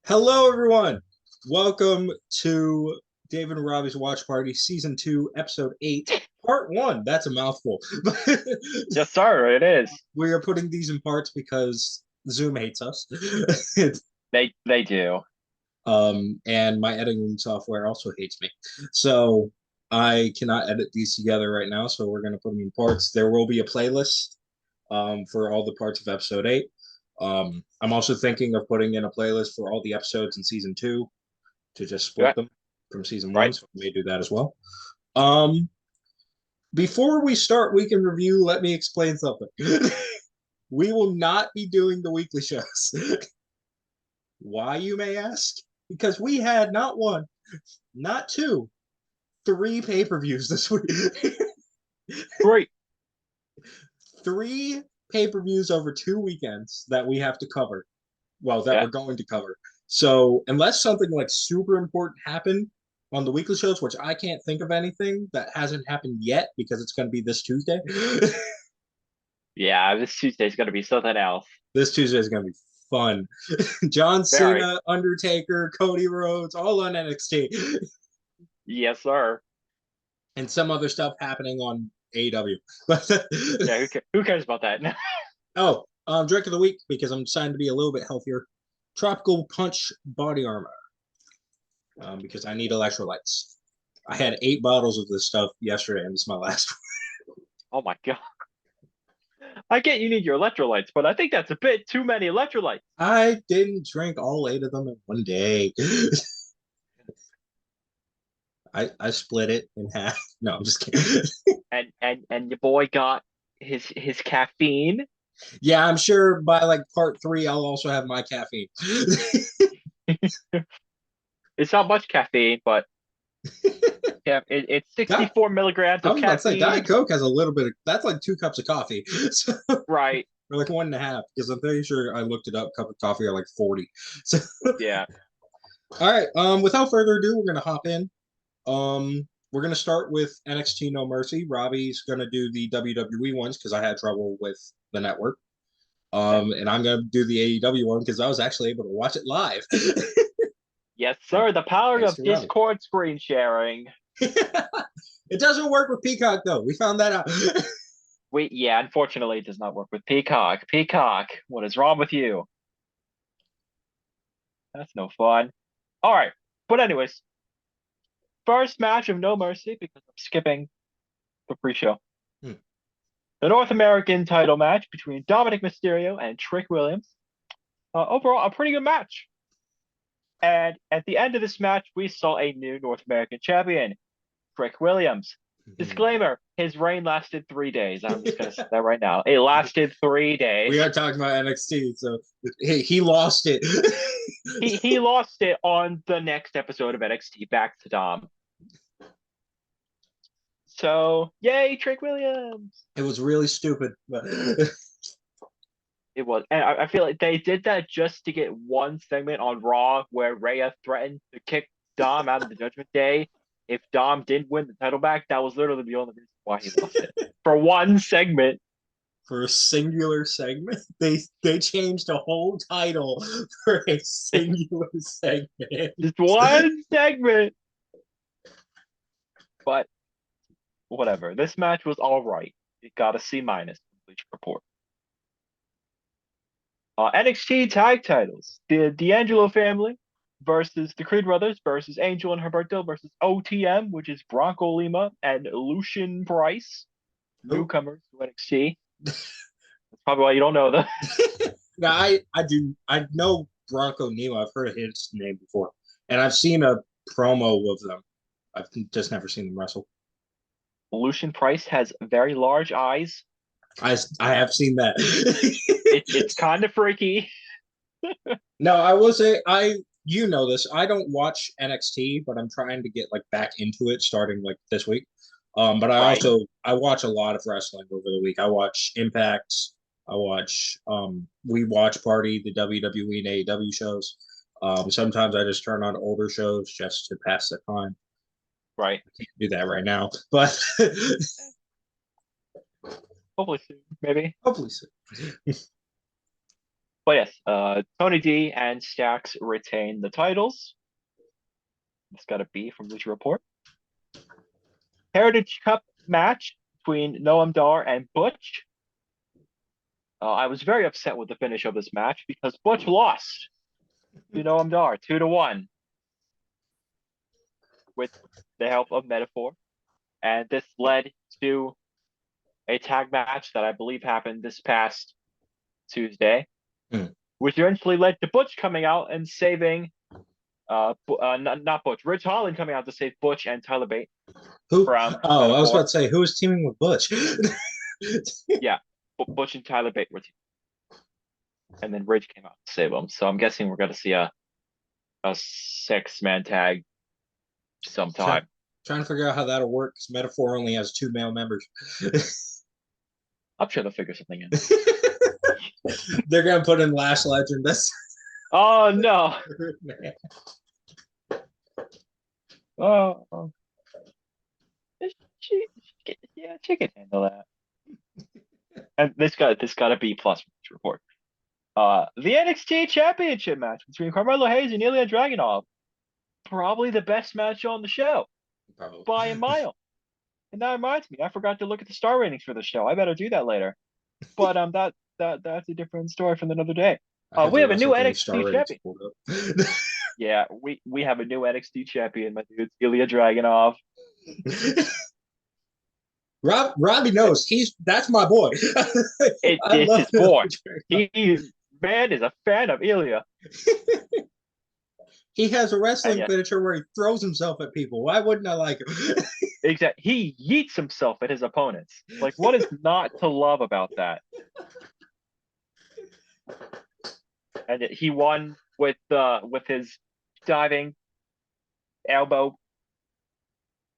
Hello, everyone. Welcome to David and Robbie's Watch Party, Season 2, Episode 8, Part 1. That's a mouthful. Yes, sir, it is. We are putting these in parts because Zoom hates us. They do. And my editing software also hates me. So I cannot edit these together right now, so we're going to put them in parts. There will be a playlist for all the parts of Episode 8. I'm also thinking of putting in a playlist for all the episodes in season 2 to just split Right. them from season 1, Right. so we may do that as well. Um, Before we start week in review, let me explain something. We will not be doing the weekly shows. Why, you may ask? Because we had not one, not two, three pay-per-views this week. Great. Three pay-per-views over 2 weekends that we have to cover. Well, that Yeah. we're going to cover. So unless something like super important happened on the weekly shows, which I can't think of anything that hasn't happened yet because it's going to be this Tuesday. Yeah, this Tuesday's gonna be something else. This Tuesday is going to be fun. John Very. Cena, Undertaker, Cody Rhodes, all on NXT, Yes, sir. and some other stuff happening on AEW. Yeah, who cares about that? Oh, drink of the week because I'm trying to be a little bit healthier. Tropical Punch body armor because I need electrolytes. I had 8 bottles of this stuff yesterday, and this is my last Oh my God. I get you need your electrolytes, but I think that's a bit too many electrolytes. one. I didn't drink all 8 of them in one day. I split it in half. No, I'm just kidding. And your boy got his caffeine. Yeah, I'm sure by like part 3, I'll also have my caffeine. It's not much caffeine, but yeah, it's Di- 64 milligrams I of was about to say Diet caffeine. Coke has a little bit of that's like 2 cups of coffee. So, Right. or like 1.5, because I'm pretty sure I looked it up. Cup of coffee are like 40. So Yeah. all right. Without further ado, we're gonna hop in. We're gonna start with NXT No Mercy. Robbie's gonna do the WWE ones because I had trouble with the network. Yeah. And I'm gonna do the AEW one because I was actually able to watch it live. Yes, sir. The power Thanks of to Robbie. Discord screen sharing. It doesn't work with Peacock though. We found that out. Yeah, unfortunately, it does not work with Peacock. Peacock, what is wrong with you? That's no fun. All right. But anyways, first match of No Mercy because I'm skipping the pre-show. Hmm. The North American title match between Dominic Mysterio and Trick Williams. Overall, a pretty good match. And at the end of this match, we saw a new North American champion, Trick Williams. Disclaimer, his reign lasted 3 days. I'm just going to say that right now. It lasted 3 days. We are talking about NXT, so he lost it. He lost it on the next episode of NXT back to Dom. So yay, Trick Williams. It was really stupid, but It was, and I feel like they did that just to get one segment on Raw where Rhea threatened to kick Dom out of the Judgment Day. If Dom didn't win the title back, that was literally the only reason why he lost it. For one segment. for a singular segment, they changed a whole title for a singular segment. Just one segment. But whatever. This match was all right. It got a C minus from Bleacher Report. NXT tag titles. The D'Angelo family versus the Creed brothers versus Angel and Humberto versus OTM, which is Bronco Lima and Lucian Price, Nope. newcomers to NXT. That's probably why you don't know them. Now I know Bronco Nemo. I've heard of his name before, and I've seen a promo of them. I've just never seen them wrestle. Lucian Price has very large eyes. I have seen that. It's kind of freaky. No, I will say you know this. I don't watch NXT, but I'm trying to get like back into it starting like this week. But Right. I watch a lot of wrestling over the week. I watch Impact. I watch we watch Party, the WWE and AEW shows. Sometimes I just turn on older shows just to pass the time. Right. I can't do that right now, but Hopefully soon, maybe. hopefully soon. But yes, Tony D and Stacks retain the titles. It's got a B from Bleacher Report. Heritage Cup match between Noam Dar and Butch. I was very upset with the finish of this match because Butch lost to Noam Dar 2-1 with the help of Metaphor. And this led to a tag match that I believe happened this past Tuesday, which eventually led to Butch coming out and saving, not Butch, Rich Holland coming out to save Butch and Tyler Bate Who? from Oh, Metaphor. I was about to say, who was teaming with Butch? Yeah, Butch and Tyler Bate were teaming. And then Ridge came out to save them. So I'm guessing we're going to see a 6-man tag sometime. Trying to figure out how that'll work because Metaphor only has 2 male members. I'm sure they'll figure something in. They're gonna put in Lash Legend. That's Oh no! Oh, she can handle that. And this got a B plus from this report. The NXT Championship match between Carmelo Hayes and Ilya Dragunov. Probably the best match on the show. Probably. By a mile. And that reminds me, I forgot to look at the star ratings for the show. I better do that later. But that's a different story from another day. We have a new NXT champion. Yeah, we have a new NXT champion, my dude, Ilya Dragunov. Robby knows that's my boy. It's his boy. Man is a fan of Ilya. He has a wrestling finisher where he throws himself at people. Why wouldn't I like him? Exactly. He yeets himself at his opponents. Like, what is not to love about that? And he won with his diving elbow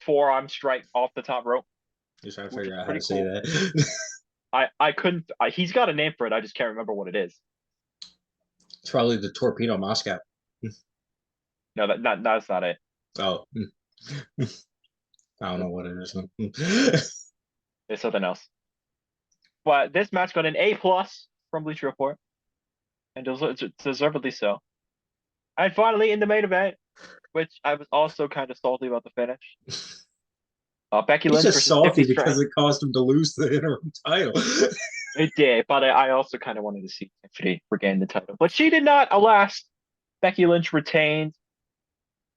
forearm strike off the top rope. Just trying to figure out how to say that. I couldn't. He's got a name for it. I just can't remember what it is. It's probably the Torpedo Moscow. No, that's not it. Oh, I don't know what it is. It's something else. But this match got an A+ from Bleacher Report, and deservedly so. And finally, in the main event, which I was also kind of salty about the finish. Becky Lynch versus salty Tiffany because it caused him to lose the interim title. It did, but I also kind of wanted to see Tiffany regain the title, but she did not. Alas, Becky Lynch retained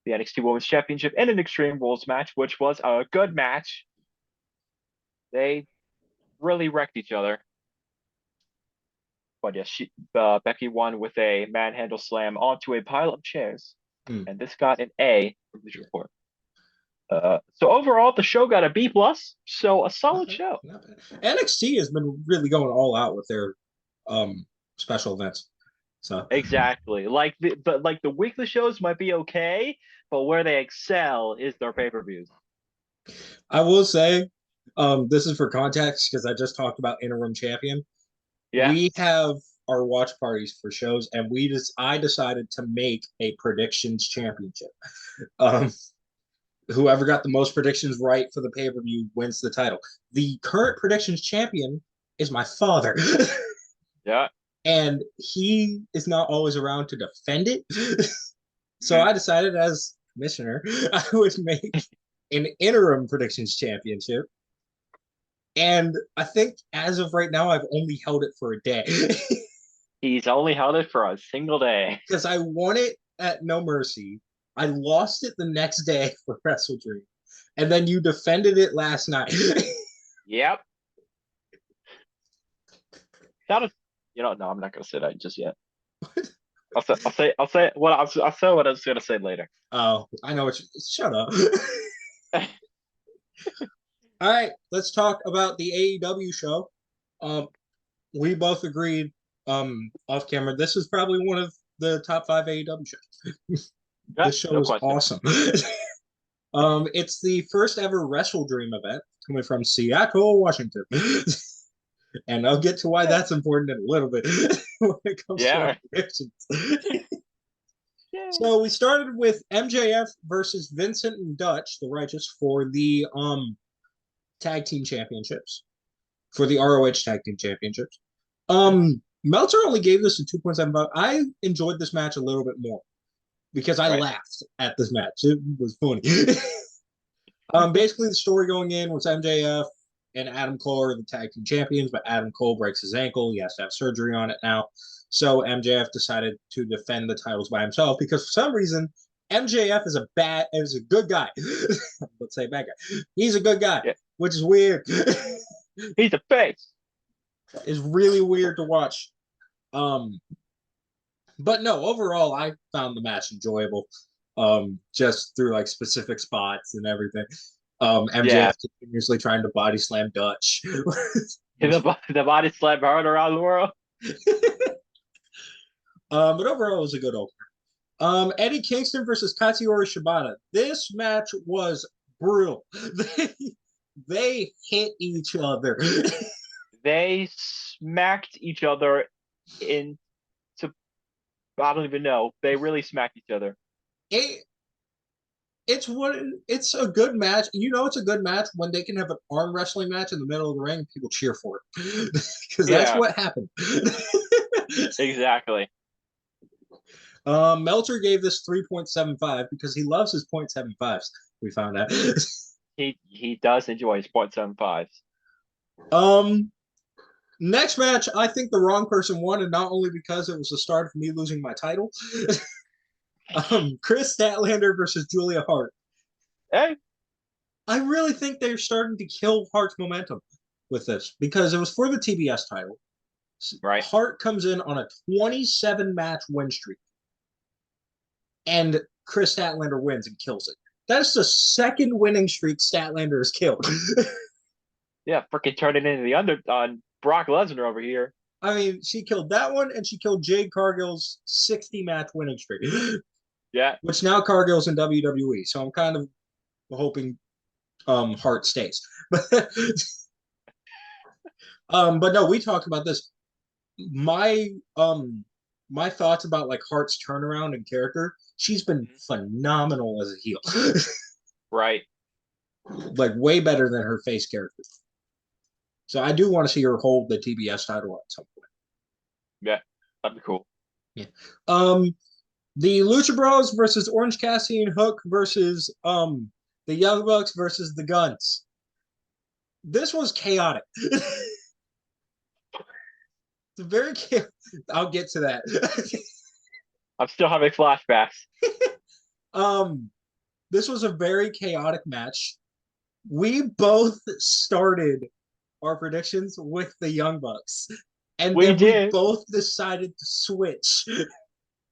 the NXT Women's Championship in an Extreme Rules match, which was a good match. They really wrecked each other. But yes, Becky won with a manhandle slam onto a pile of chairs, and this got an A from the report. So overall, the show got a B+, so a solid show. NXT has been really going all out with their special events. So exactly, the weekly shows might be okay, but where they excel is their pay-per-views. I will say, this is for context because I just talked about interim champion. Yeah, we have our watch parties for shows, and I decided to make a predictions championship. Whoever got the most predictions right for the pay-per-view wins the title. The current predictions champion is my father. Yeah. And he is not always around to defend it. So I decided as commissioner, I would make an interim predictions championship. And I think as of right now, I've only held it for a day. He's only held it for a single day. Because I won it at No Mercy. I lost it the next day for Wrestle Dream. And then you defended it last night. Yep. No, I'm not gonna say that just yet. I'll say what I was gonna say later. Oh, I know what shut up. All right, let's talk about the AEW show. We both agreed off camera. This is probably one of the top 5 AEW shows. This show is awesome. It's the first ever Wrestle Dream event coming from Seattle, Washington. And I'll get to why that's important in a little bit when it comes to our predictions. So we started with MJF versus Vincent and Dutch, the Righteous, for the tag team championships, for the ROH tag team championships. Meltzer only gave this a 2.75. I enjoyed this match a little bit more because I Right. laughed at this match. It was funny. Basically, the story going in was MJF and Adam Cole are the tag team champions, but Adam Cole breaks his ankle. He has to have surgery on it now. So MJF decided to defend the titles by himself because for some reason MJF is a good guy. Let's say bad guy. He's a good guy, Yeah. which is weird. He's a face. It's really weird to watch. Um, but no, overall, I found the match enjoyable. Just through like specific spots and everything. Yeah. MJF continuously trying to body slam Dutch. The body slam heard around the world. But overall, it was a good opener. Eddie Kingston versus Katsuyori Shibata. This match was brutal. They hit each other. They smacked each other into, I don't even know. They really smacked each other. It, it's a good match. You know, it's a good match when they can have an arm wrestling match in the middle of the ring and people cheer for it because that's Yeah, what happened. exactly. Meltzer gave this 3.75 because he loves his 0.75s. We found out. He does enjoy his .75s. um, Next match, I think the wrong person won, and not only because it was the start of me losing my title. Chris Statlander versus Julia Hart. Hey, I really think they're starting to kill Hart's momentum with this because it was for the TBS title. right. Hart comes in on a 27 match win streak, and Chris Statlander wins and kills it. That's the second winning streak Statlander has killed. Yeah, freaking turn it into the under on Brock Lesnar over here. I mean, she killed that one, and she killed Jade Cargill's 60 match winning streak, Yeah, which now Cargill's in WWE. So I'm kind of hoping Hart stays. But no, we talked about this. My my thoughts about like Hart's turnaround and character. She's been phenomenal as a heel. right. Like way better than her face character. So I do want to see her hold the TBS title at some point. Yeah, that'd be cool. Yeah. The Lucha Bros versus Orange Cassidy and Hook versus the Young Bucks versus the Guns. This was chaotic. It's very chaotic. I'll get to that. I'm still having flashbacks. um this was a very chaotic match. We both started our predictions with the Young Bucks. And We then we did. both decided to switch.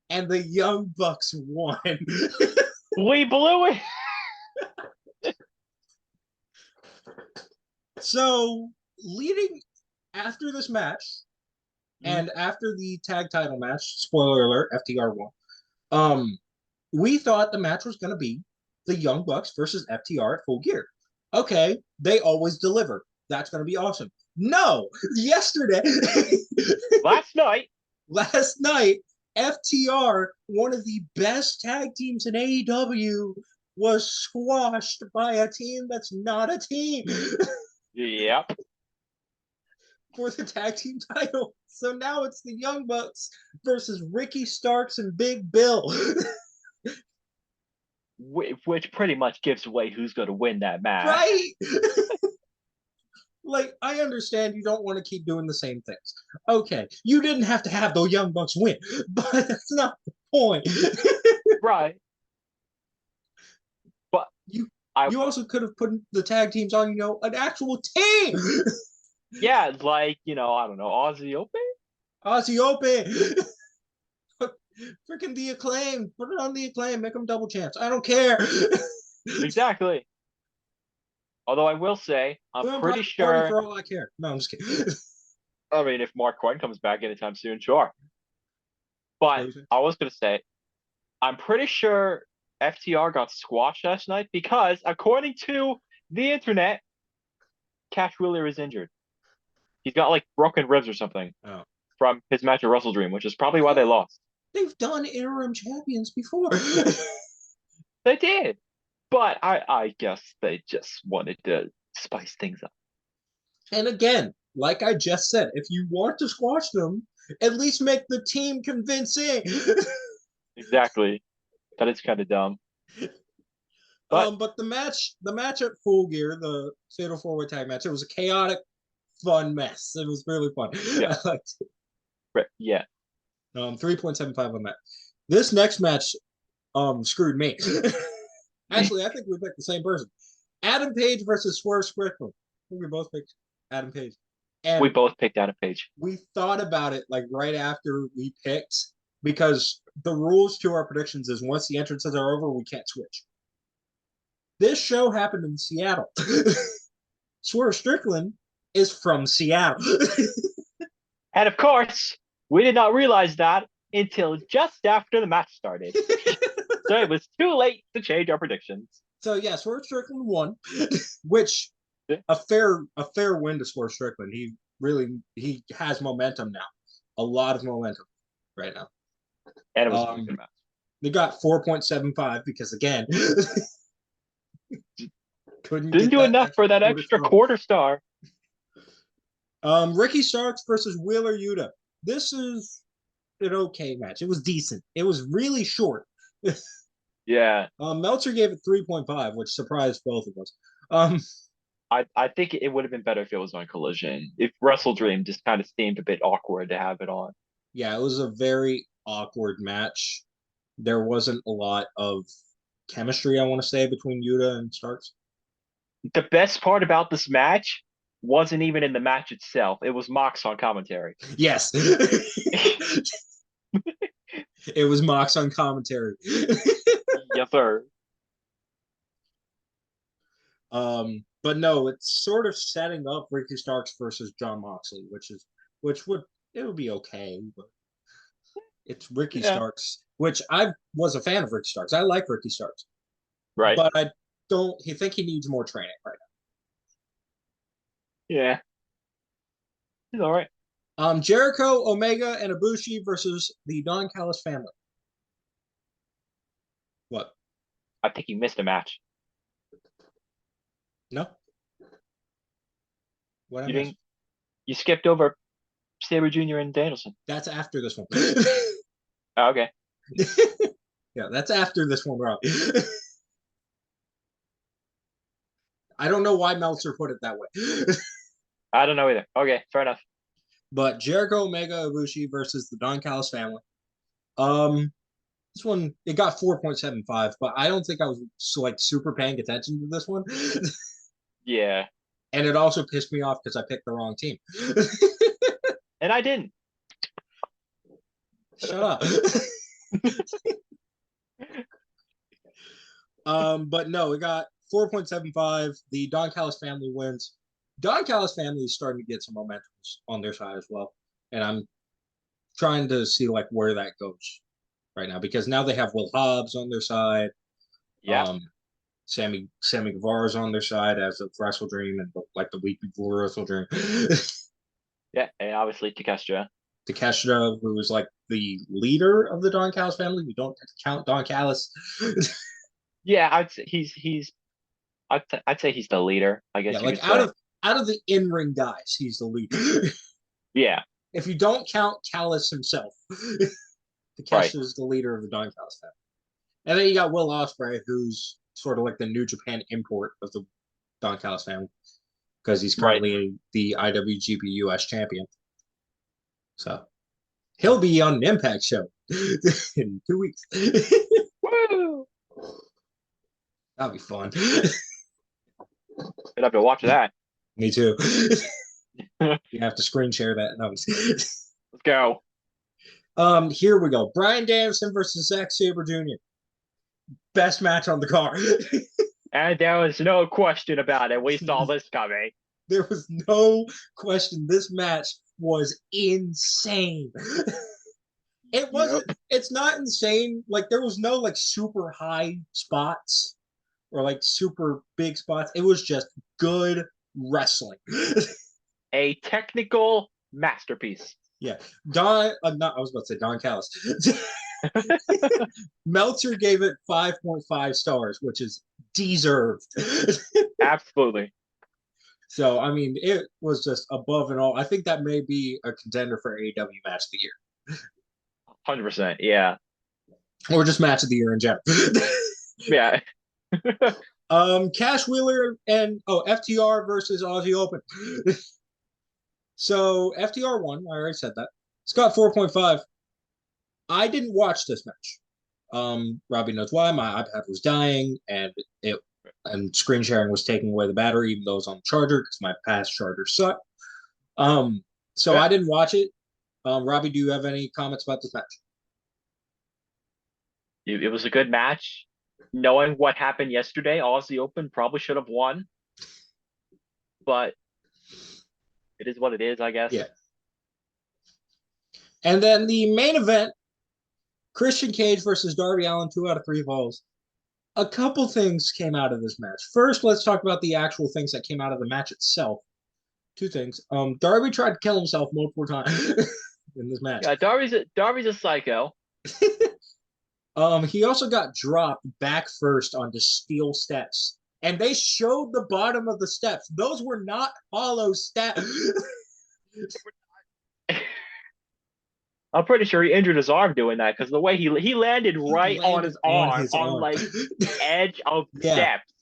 And the Young Bucks won. We blew it. So, leading after this match and after the tag title match, spoiler alert, FTR won. We thought the match was going to be the Young Bucks versus FTR at Full Gear. Okay, they always deliver. That's going to be awesome. No, yesterday, last night, FTR, one of the best tag teams in AEW, was squashed by a team that's not a team Yep. for the tag team title. So now it's the Young Bucks versus Ricky Starks and Big Bill. Which pretty much gives away who's going to win that match. Right? Like, I understand you don't want to keep doing the same things. Okay, you didn't have to have the Young Bucks win, but that's not the point. Right. But you I you also could have put the tag teams on, an actual team. yeah, like, I don't know, Aussie Open? Aussie Open. Freaking the Acclaim. Put it on the Acclaim. Make them double champs. I don't care. Exactly. Although I will say, I'm pretty sure. For all I care. No, I'm just kidding. I mean, if Mark Quinn comes back anytime soon, sure. But I was going to say, I'm pretty sure FTR got squashed last night because, according to the internet, Cash Wheeler is injured. He's got like broken ribs or something from his match at Wrestle Dream, which is probably why they lost. They've done interim champions before. They did. But I guess they just wanted to spice things up. And again, like I just said, if you want to squash them, At least make the team convincing. Exactly. That is kind of dumb. But But the match at Full Gear, the Fatal 4-Way Tag match, it was a chaotic, fun mess. It was really fun. yeah, I liked yeah. it. 3.75 on that. This next match screwed me. Actually, I think we picked the same person. Adam Page versus Swerve Strickland. I think we both picked Adam Page. We And both picked Adam Page. we thought about it like right after we picked, because the rules to our predictions is once the entrances are over, we can't switch. This show happened in Seattle. Swerve Strickland is from Seattle. And of course, we did not realize that until just after the match started. So it was too late to change our predictions. So yeah, Swerve Strickland won, which a fair win to Swerve Strickland. He has momentum now, a lot of momentum right now. And it was a good match. They got 4.75 because again, didn't do enough for that extra quarter star. Ricky Starks versus Wheeler Yuta. This is an okay match. It was decent. It was really short. Yeah. Meltzer gave it 3.5, which surprised both of us. I think it would have been better if it was on Collision. If Wrestle Dream just kind of seemed a bit awkward to have it on. Yeah, it was a very awkward match. There wasn't a lot of chemistry, I want to say, between Yuta and Starks. The best part about this match wasn't even in the match itself. It was Mox on commentary. Yes. It was Mox on commentary. Yes, sir. But no, it's sort of setting up Ricky Starks versus John Moxley, which would be okay, but it's Ricky Starks, which I was a fan of Ricky Starks. I like Ricky Starks. Right. But I think he needs more training right now. Yeah. He's all right. Jericho, Omega, and Ibushi versus the Don Callis family. What? I think you missed a match. No. What you didn't? You skipped over Sabre Jr. and Danielson. That's after this one. Oh, okay. Yeah, that's after this one, Rob. I don't know why Meltzer put it that way. I don't know either. Okay, fair enough. But Jericho, Omega, Ibushi versus the Don Callis family. This one, it got 4.75, but I don't think I was like super paying attention to this one. Yeah. And it also pissed me off because I picked the wrong team. And I didn't. Shut up. But no, it got 4.75. The Don Callis family wins. Don Callis family is starting to get some momentum on their side as well. And I'm trying to see like where that goes right now, because now they have Will Hobbs on their side. Yeah. Sammy Guevara's on their side as of Wrestle Dream and like the week before Wrestle Dream. Yeah, and obviously Takeshita, who was like the leader of the Don Callis family. We don't count Don Callis. Yeah, I'd say I'd say he's the leader. I guess. Yeah, like out of the in-ring guys, he's the leader. Yeah. If you don't count Callis himself, Takeshita is the leader of the Don Callis family. And then you got Will Ospreay, who's sort of like the New Japan import of the Don Callis family, because he's currently the IWGP US champion. So he'll be on an Impact show in 2 weeks. Woo! That'll be fun. I'd have to watch that. Me too. You have to screen share that. No. Let's go. Here we go. Bryan Danielson versus Zack Sabre Jr. Best match on the card. And there was no question about it. We saw this coming. There was no question. This match was insane. It wasn't. Yep. It's not insane. Like there was no like super high spots or like super big spots. It was just good wrestling. A technical masterpiece. Yeah, I was about to say Don Callis. Meltzer gave it 5.5 stars, which is deserved. Absolutely. So I mean, it was just above and all. I think that may be a contender for AEW match of the year, 100%. Yeah. or just match of the year in general. Yeah. Cash Wheeler and FTR versus Aussie Open. So FTR won. I already said that. It's got 4.5. I didn't watch this match. Robby knows why. My iPad was dying, and screen sharing was taking away the battery, even though it was on the charger because my past charger sucked. So Yeah. I didn't watch it. Robby, do you have any comments about this match? It was a good match. Knowing what happened yesterday, Aussie Open probably should have won, but it is what it is, I guess. Yeah. And then the main event, Christian Cage versus Darby Allin, 2 out of 3 falls. A couple things came out of this match. First, let's talk about the actual things that came out of the match itself. 2 things. Darby tried to kill himself multiple times in this match. Yeah, Darby's a psycho. He also got dropped back first onto steel steps, and they showed the bottom of the steps. Those were not hollow steps. I'm pretty sure he injured his arm doing that because the way he landed right on his arm on like the edge of the Yeah. steps.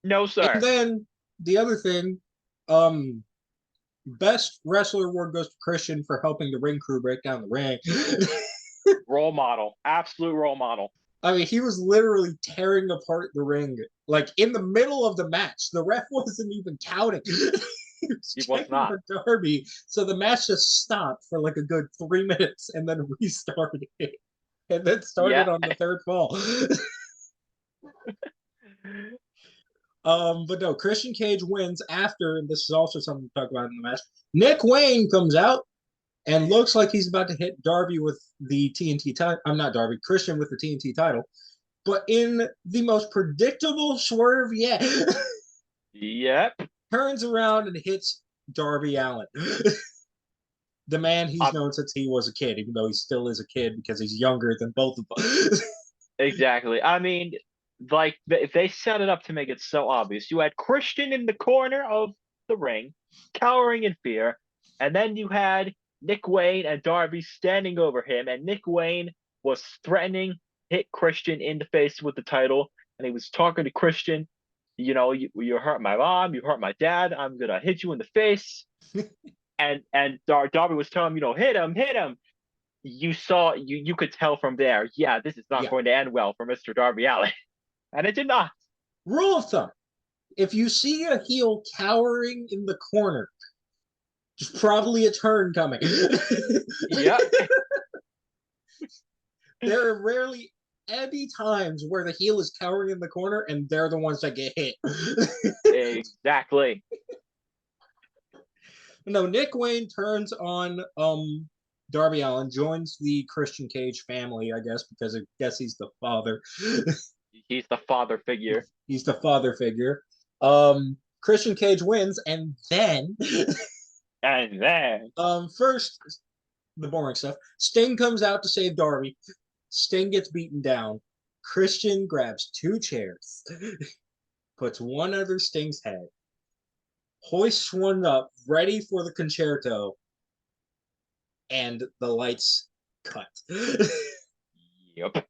No, sir. And then the other thing, best wrestler award goes to Christian for helping the ring crew break down the ring. Role model, absolute role model. I mean, he was literally tearing apart the ring, like in the middle of the match. The ref wasn't even counting. He was not. For Darby, so the match just stopped for like a good 3 minutes and then restarted, and then started on the third fall. But no, Christian Cage wins after, and this is also something to talk about in the match. Nick Wayne comes out and looks like he's about to hit Darby with the TNT title. I'm not Darby, Christian with the TNT title, but in the most predictable swerve yet. Yep. Turns around and hits Darby Allin. The man he's known since he was a kid, even though he still is a kid because he's younger than both of us. Exactly. I mean, like if they set it up to make it so obvious, you had Christian in the corner of the ring, cowering in fear, and then you had Nick Wayne and Darby standing over him, and Nick Wayne was threatening hit Christian in the face with the title, and he was talking to Christian. You know, you hurt my mom, you hurt my dad. I'm gonna hit you in the face. and Darby was telling him, hit him, hit him. You could tell from there, yeah, this is not going to end well for Mr. Darby Allin, and it did not. Rule of thumb: if you see a heel cowering in the corner, there's probably a turn coming. Yep. There are rarely any times where the heel is cowering in the corner and they're the ones that get hit. Exactly. No, Nick Wayne turns on Darby Allin, joins the Christian Cage family, I guess, because I guess he's the father. He's the father figure. He's the father figure. Christian Cage wins, and then first, the boring stuff. Sting comes out to save Darby. Sting gets beaten down. Christian grabs 2 chairs, puts one under Sting's head, hoists one up, ready for the concerto, and the lights cut. Yep.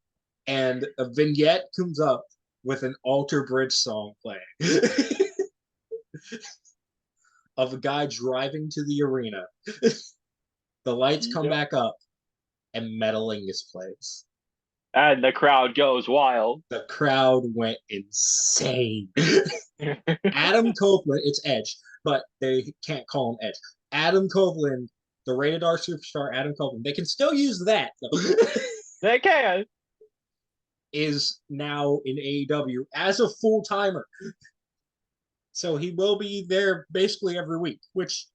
And a vignette comes up with an Alter Bridge song playing of a guy driving to the arena. The lights come back up, and Metalingus plays. And the crowd goes wild. The crowd went insane. Adam Copeland, it's Edge, but they can't call him Edge. Adam Copeland, the Rated R superstar Adam Copeland, they can still use that, though. They can. Is now in AEW as a full-timer. So he will be there basically every week, which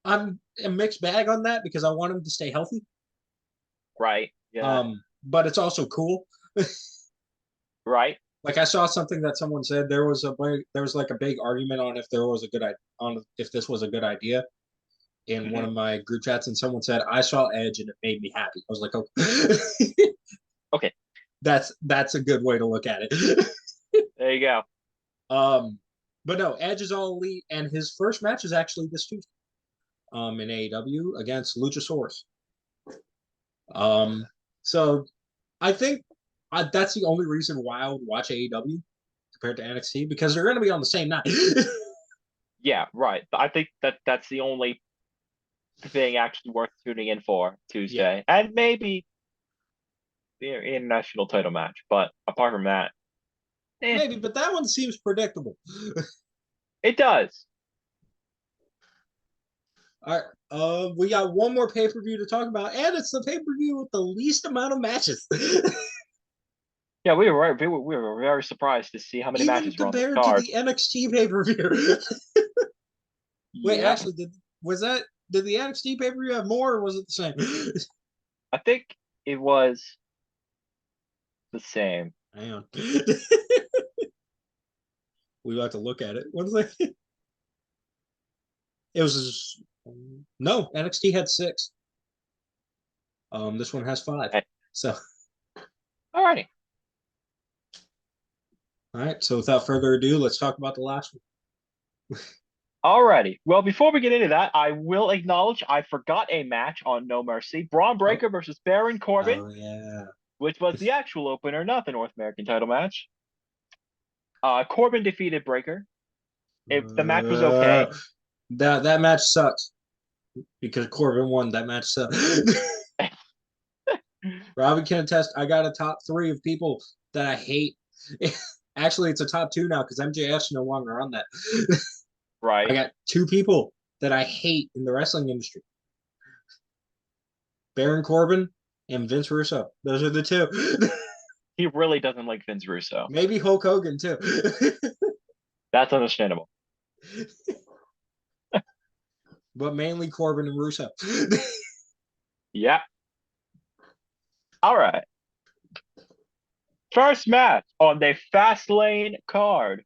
I'm a mixed bag on that because I want him to stay healthy. Right. Yeah. But it's also cool. Right. Like I saw something that someone said there was like a big argument on if this was a good idea in one of my group chats, and someone said I saw Edge and it made me happy. I was like, okay. Okay. That's a good way to look at it. There you go. But no, Edge is all elite, and his first match is actually this Tuesday, in AEW against Luchasaurus. So I think that's the only reason why I would watch AEW compared to NXT because they're going to be on the same night. Yeah, right. I think that's the only thing actually worth tuning in for Yeah, Tuesday, and maybe the international title match. But apart from that, maybe, but that one seems predictable. it does. All right, we got one more pay per view to talk about, and it's the pay per view with the least amount of matches. Yeah, we were very surprised to see how many Even matches were on the compared to card. the NXT pay per view. Wait, Yep, actually, did the NXT pay per view have more, or was it the same? I think it was the same. Hang on, we about to look at it. One second. It was no NXT had 6. This one has 5. Eh, So, Alrighty, all right. So, without further ado, let's talk about the last one. alrighty. Well, before we get into that, I will acknowledge I forgot a match on No Mercy: Braun Oh, Breaker versus Baron Corbin, oh yeah. which was the actual opener, not the North American title match. Corbin defeated Breaker. The match was Uh, okay. that match sucks because Corbin won. That match sucks. Robby can attest. I got a top 3 of people that I hate. Actually, it's a top 2 now because MJF's no longer on that. I Right. got 2 people that I hate in the wrestling industry: Baron Corbin and Vince Russo. Those are the 2. He really doesn't like Vince Russo. Maybe Hulk Hogan too. That's understandable. But mainly Corbin and Russo. Yeah. All right. First match on the Fast Lane card.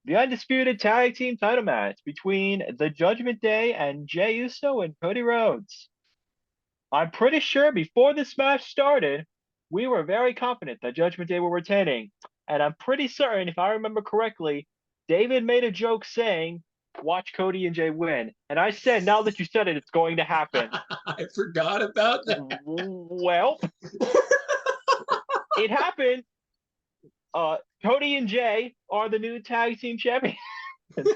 The undisputed tag team title match between the Judgment Day and Jey Uso and Cody Rhodes. I'm pretty sure before this match started, we were very confident that Judgment Day were retaining. And I'm pretty certain, if I remember correctly, David made a joke saying, watch Cody and Jey win. And I said, now that you said it, it's going to happen. I forgot about that. Well, it happened. Cody and Jey are the new tag team champions.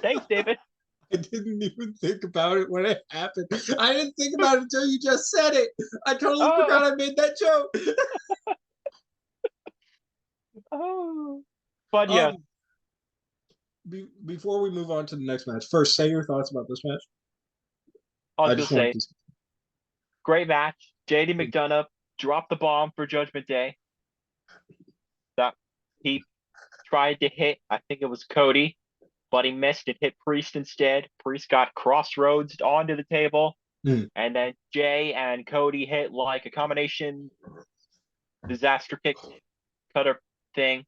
Thanks, David. I didn't even think about it when it happened. I didn't think about it until you just said it. I totally Oh, forgot I made that joke. oh. But yeah, Um, before we move on to the next match, first say your thoughts about this match. I was I gonna just want say, to. great match. JD McDonough dropped the bomb for Judgment Day. That he tried to hit, I think it was Cody, but he missed and hit Priest instead. Priest got crossroads onto the table, Mm. and then Jay and Cody hit like a combination disaster kick cutter thing.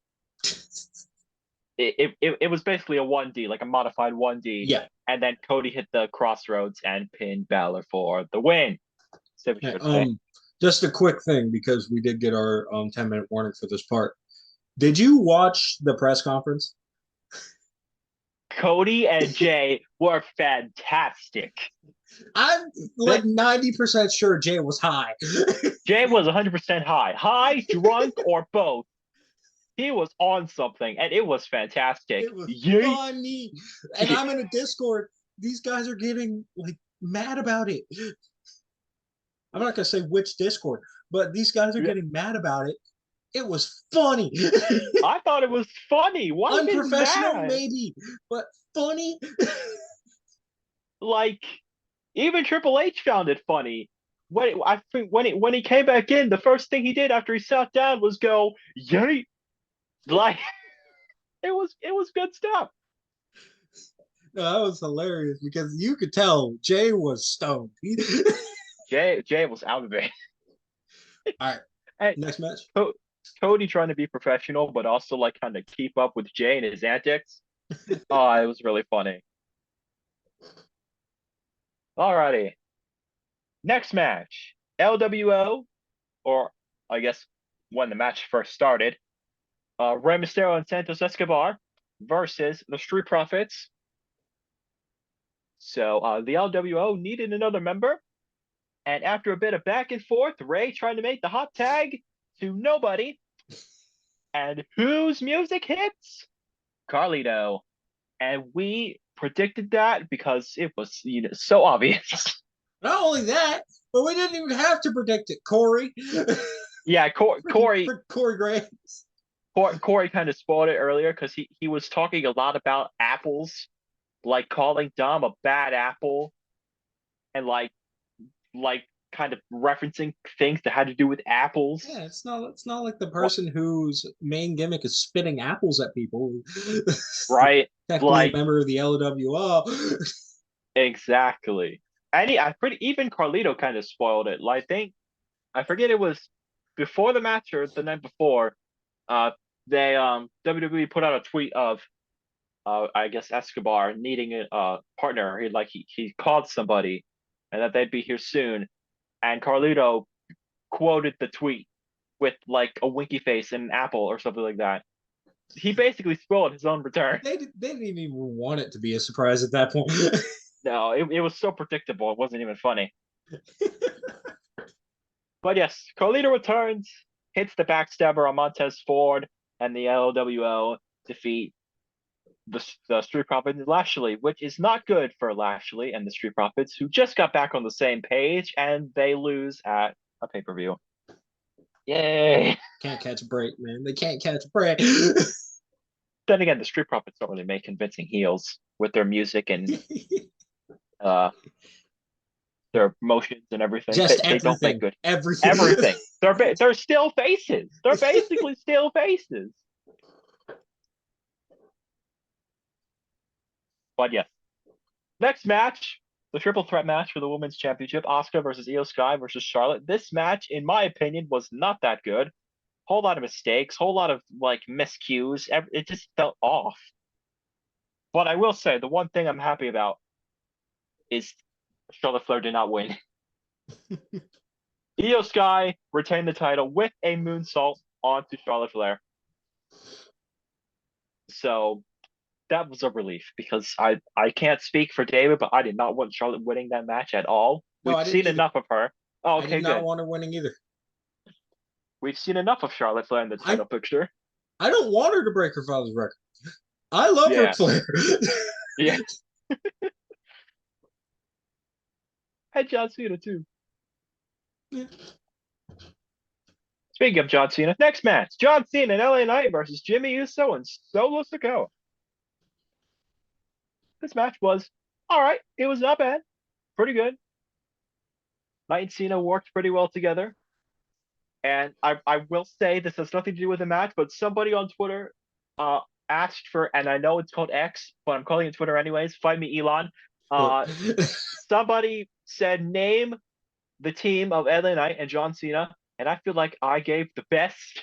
It was basically a 1D, like a modified 1D. Yeah. And then Cody hit the crossroads and pinned Balor for the win. So we should say. Just a quick thing because we did get our 10-minute warning for this part. Did you watch the press conference? Cody and Jay were fantastic. I'm like 90% sure Jay was high. Jay was 100% high, drunk, or both. He was on something, and it was fantastic. It was Yeet. funny. And I'm in a Discord. These guys are getting like mad about it. I'm not gonna say which Discord, but these guys are getting mad about it. It was funny. I thought it was funny. Why are you getting Unprofessional, mad? maybe, but funny. Like, even Triple H found it funny. I think when he came back in, the first thing he did after he sat down was go, "Yeet!" Like, it was good stuff. No, that was hilarious because you could tell Jay was stoned. Jay was out of it. All right, And next match. Cody trying to be professional, but also like kind of keep up with Jay and his antics. Oh, it was really funny. Alrighty. Next match. LWO, or I guess when the match first started, Rey Mysterio and Santos Escobar versus the Street Profits. So the LWO needed another member, and after a bit of back and forth, Ray tried to make the hot tag to nobody. And whose music hits? Carlito. And we predicted that because it was so obvious. Not only that, but we didn't even have to predict it. Corey. Yeah, Corey Graves. Corey kind of spoiled it earlier because he was talking a lot about apples, like calling Dom a bad apple, and like kind of referencing things that had to do with apples. Yeah, it's not like the person whose main gimmick is spitting apples at people. Right? Technically a member of the LWO. Exactly. And even Carlito kind of spoiled it. Like I forget it was before the match or the night before. They WWE put out a tweet of I guess Escobar needing a partner. He called somebody, and that they'd be here soon. And Carlito quoted the tweet with like a winky face and an apple or something like that. He basically spoiled his own return. They didn't even want it to be a surprise at that point. No, it was so predictable. It wasn't even funny. But yes, Carlito returns, hits the backstabber on Montez Ford, and the LWO defeat the Street Profits and Lashley, which is not good for Lashley and the Street Profits, who just got back on the same page, and they lose at a pay-per-view. Yay! Can't catch a break, man. They can't catch a break. Then again, the Street Profits don't really make convincing heels with their music and their motions and everything. They don't make good everything. They're still faces. They're basically still faces. But yes, next match, the triple threat match for the women's championship: Asuka versus Io Sky versus Charlotte. This match, in my opinion, was not that good. Whole lot of mistakes, whole lot of like miscues. It just felt off. But I will say the one thing I'm happy about is Charlotte Flair did not win. Io Sky retained the title with a moonsault onto Charlotte Flair. So that was a relief because I can't speak for David, but I did not want Charlotte winning that match at all. We've seen enough of her. Oh, okay, I did not want her winning either. We've seen enough of Charlotte Flair in the title picture. I don't want her to break her father's record. I love Ric Flair. Yeah. Had John Cena too. Yeah. Speaking of John Cena, next match: John Cena and LA Knight versus Jimmy Uso and Solo Sikoa. This match was all right. It was not bad. Pretty good. Knight and Cena worked pretty well together. And I will say this has nothing to do with the match, but somebody on Twitter asked for, and I know it's called X, but I'm calling it Twitter anyways. Find me, Elon. Somebody said name the team of LA Knight and John Cena, and I feel like I gave the best.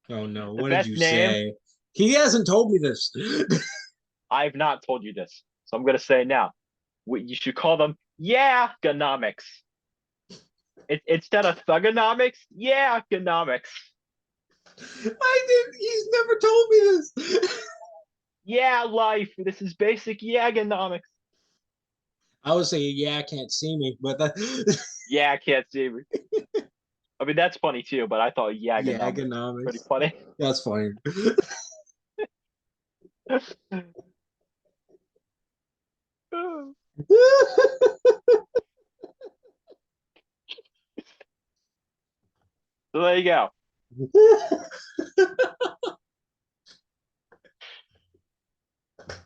Oh no! What did you say? He hasn't told me this. I've not told you this, so I'm gonna say it now. You should call them Ganomics. Instead of Thugonomics, Ganomics. He's never told me this. Life. This is basic Ganomics. I would say, can't see me, but that. Can't see me. I mean, that's funny too, but I thought Yagonomics. Pretty funny. That's funny. So there you go.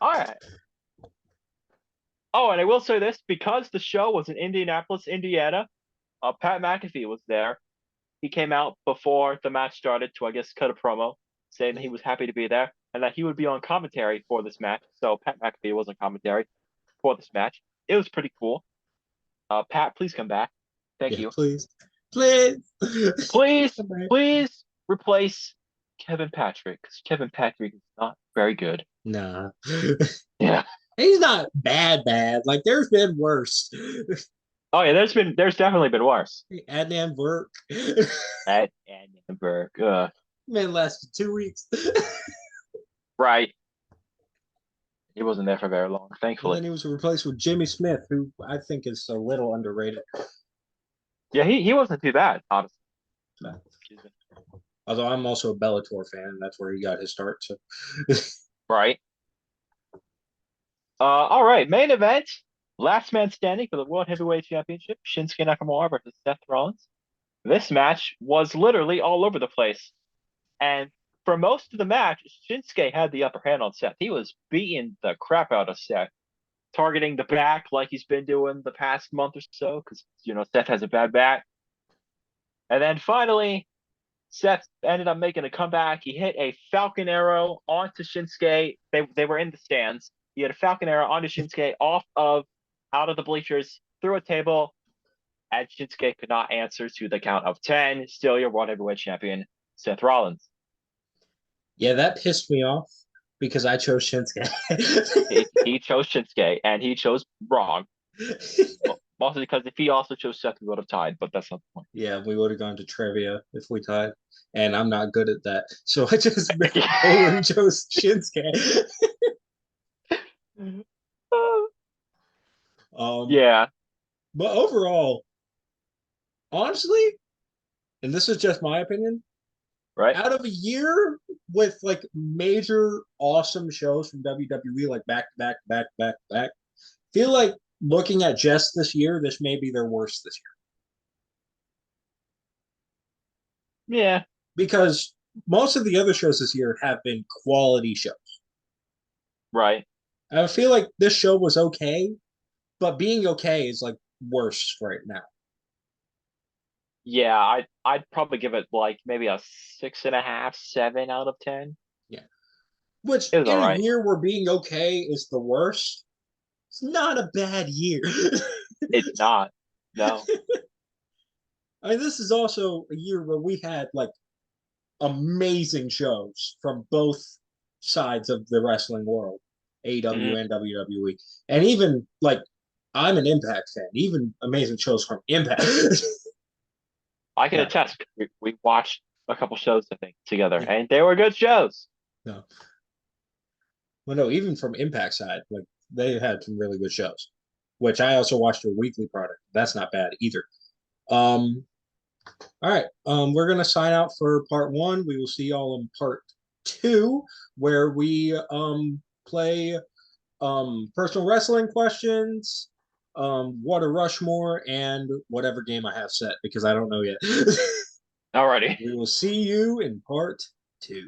All right. Oh, and I will say this, because the show was in Indianapolis, Indiana, Pat McAfee was there. He came out before the match started to, I guess, cut a promo saying that he was happy to be there and that he would be on commentary for this match. So Pat McAfee was on commentary for this match. It was pretty cool. Pat, please come back. Thank you. Please replace Kevin Patrick, because Kevin Patrick is not very good. Nah. Yeah. He's not bad. Like, there's been worse. Oh yeah, there's definitely been worse. Adnan Burke. Adnan Burke. Man lasted 2 weeks. Right. He wasn't there for very long, And thankfully. then he was replaced with Jimmy Smith, who I think is a little underrated. Yeah, he wasn't too bad, honestly. Excuse me. Although I'm also a Bellator fan, and that's where he got his start. So Right. All right, main event. Last man standing for the World Heavyweight Championship, Shinsuke Nakamura versus Seth Rollins. This match was literally all over the place. And for most of the match, Shinsuke had the upper hand on Seth. He was beating the crap out of Seth, targeting the back like he's been doing the past month or so, because Seth has a bad back. And then finally, Seth ended up making a comeback. He hit a Falcon Arrow onto Shinsuke. They were in the stands. He had a Falcon Arrow onto Shinsuke out of the bleachers through a table, and Shinsuke could not answer to the count of 10. Still your World Heavyweight Champion, Seth Rollins. yeah, that pissed me off because I chose Shinsuke. He chose Shinsuke, and he chose wrong. Mostly because if he also chose Seth, we would have tied, but that's not the point. Yeah, we would have gone to trivia if we tied, and I'm not good at that, so I just Olin chose Shinsuke. Um, Yeah, but overall, honestly, and this is just my opinion, right. out of a year with like major awesome shows from WWE, like back to back, back, back, back, feel like looking at just this year, this may be their worst this year Yeah, because most of the other shows this year have been quality shows. right. I feel like this show was okay, but being okay is like worse right now. Yeah, I'd probably give it like maybe a 6.5, 7 out of 10. Yeah. Which It was in all a right. year where being okay is the worst, it's not a bad year. It's not. No. I mean, this is also a year where we had like amazing shows from both sides of the wrestling world, AEW Mhm. and WWE. And even like I'm an Impact fan, even amazing shows from Impact. I can Yeah. attest. We watched a couple shows, I think, together, Yeah. and they were good shows. No. Well, no, even from Impact side, like they had some really good shows, which I also watched their weekly product. That's not bad either. Um, all right. We're gonna sign out for part one. We will see y'all in part two, where we play personal wrestling questions, what a Rushmore, and whatever game I have set because I don't know yet. Alrighty. We will see you in part two.